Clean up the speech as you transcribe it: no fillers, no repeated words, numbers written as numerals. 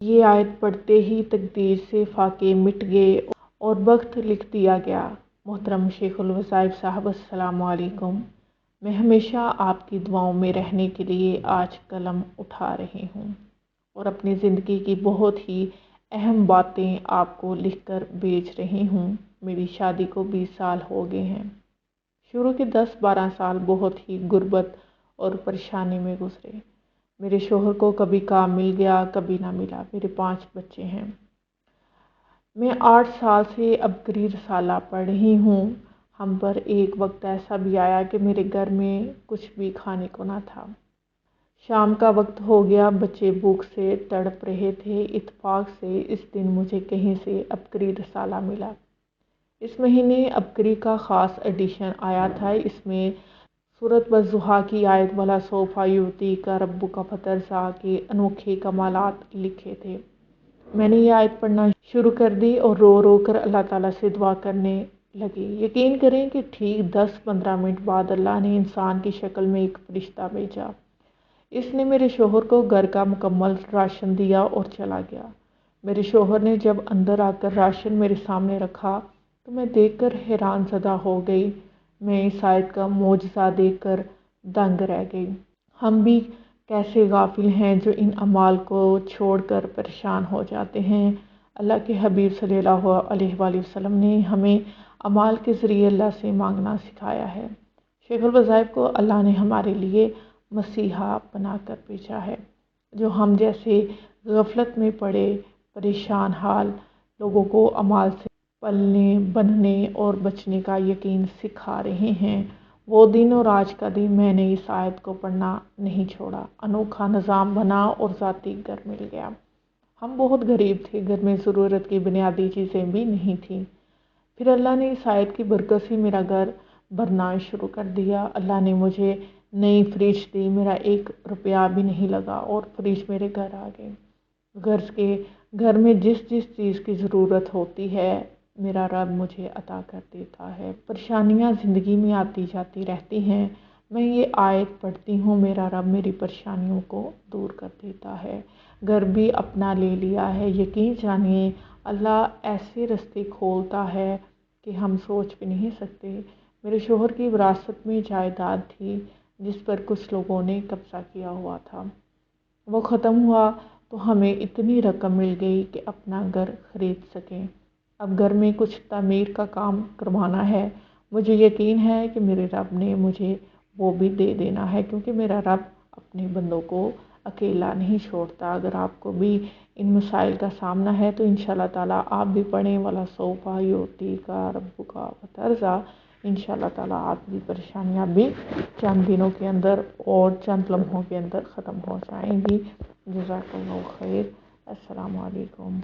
یہ آیت پڑھتے ہی تقدیر سے فاقے مٹ گئے اور وقت لکھ دیا گیا۔ محترم شیخ الوظائف صاحب، السلام علیکم۔ میں ہمیشہ آپ کی دعاؤں میں رہنے کے لیے آج قلم اٹھا رہی ہوں اور اپنی زندگی کی بہت ہی اہم باتیں آپ کو لکھ کر بھیج رہی ہوں۔ میری شادی کو 20 سال ہو گئے ہیں۔ شروع کے 10-12 سال بہت ہی غربت اور پریشانی میں گزرے۔ میرے شوہر کو کبھی کام مل گیا، کبھی نہ ملا۔ میرے 5 بچے ہیں۔ میں 8 سال سے عبقری رسالہ پڑھ رہی ہوں۔ ہم پر ایک وقت ایسا بھی آیا کہ میرے گھر میں کچھ بھی کھانے کو نہ تھا۔ شام کا وقت ہو گیا، بچے بھوک سے تڑپ رہے تھے۔ اتفاق سے اس دن مجھے کہیں سے عبقری رسالہ ملا۔ اس مہینے عبقری کا خاص ایڈیشن آیا تھا۔ اس میں سورۃ والضحیٰ کی آیت وَلَا سَوْفَ یُعْطِیکَ رَبُّکَ فَتَرْضَیٰ کے انوکھے کمالات لکھے تھے۔ میں نے یہ آیت پڑھنا شروع کر دی اور رو رو کر اللہ تعالیٰ سے دعا کرنے لگی۔ یقین کریں کہ ٹھیک 10-15 منٹ بعد اللہ نے انسان کی شکل میں ایک فرشتہ بھیجا۔ اس نے میرے شوہر کو گھر کا مکمل راشن دیا اور چلا گیا۔ میرے شوہر نے جب اندر آ کر راشن میرے سامنے رکھا تو میں دیکھ کر حیران زدہ ہو گئی۔ میں اس آیت کا معجزہ دیکھ کر دنگ رہ گئی۔ ہم بھی کیسے غافل ہیں جو ان اعمال کو چھوڑ کر پریشان ہو جاتے ہیں۔ اللہ کے حبیب صلی اللہ علیہ وآلہ وسلم نے ہمیں اعمال کے ذریعے اللہ سے مانگنا سکھایا ہے۔ شیخ الوظائف کو اللہ نے ہمارے لیے مسیحا بنا کر بھیجا ہے، جو ہم جیسے غفلت میں پڑے پریشان حال لوگوں کو اعمال سے پلنے، بننے اور بچنے کا یقین سکھا رہے ہیں۔ وہ دن اور آج کا دن میں نے اس آیت کو پڑھنا نہیں چھوڑا۔ انوکھا نظام بنا اور ذاتی گھر مل گیا۔ ہم بہت غریب تھے، گھر میں ضرورت کی بنیادی چیزیں بھی نہیں تھیں۔ پھر اللہ نے اس آیت کی برکت سے میرا گھر بھرنا شروع کر دیا۔ اللہ نے مجھے نئی فریج دی، میرا 1 روپیہ بھی نہیں لگا اور فریج میرے گھر آ گئی۔ گھر میں جس چیز کی ضرورت ہوتی ہے میرا رب مجھے عطا کر دیتا ہے۔ پریشانیاں زندگی میں آتی جاتی رہتی ہیں، میں یہ آیت پڑھتی ہوں، میرا رب میری پریشانیوں کو دور کر دیتا ہے۔ گھر بھی اپنا لے لیا ہے۔ یقین جانیے اللہ ایسے راستے کھولتا ہے کہ ہم سوچ بھی نہیں سکتے۔ میرے شوہر کی وراثت میں جائیداد تھی جس پر کچھ لوگوں نے قبضہ کیا ہوا تھا۔ وہ ختم ہوا تو ہمیں اتنی رقم مل گئی کہ اپنا گھر خرید سکیں۔ اب گھر میں کچھ تعمیر کا کام کروانا ہے۔ مجھے یقین ہے کہ میرے رب نے مجھے وہ بھی دے دینا ہے، کیونکہ میرا رب اپنے بندوں کو اکیلا نہیں چھوڑتا۔ اگر آپ کو بھی ان مسائل کا سامنا ہے تو انشاءاللہ تعالیٰ آپ بھی پڑھیں وَلَا سَوْفَ یُعْطِیکَ رَبُّکَ فَتَرْضَیٰ۔ انشاءاللہ تعالیٰ آپ کی پریشانیاں بھی چند دنوں کے اندر اور چند لمحوں کے اندر ختم ہو جائیں گی۔ جزاک اللہ خیر۔ السلام علیکم۔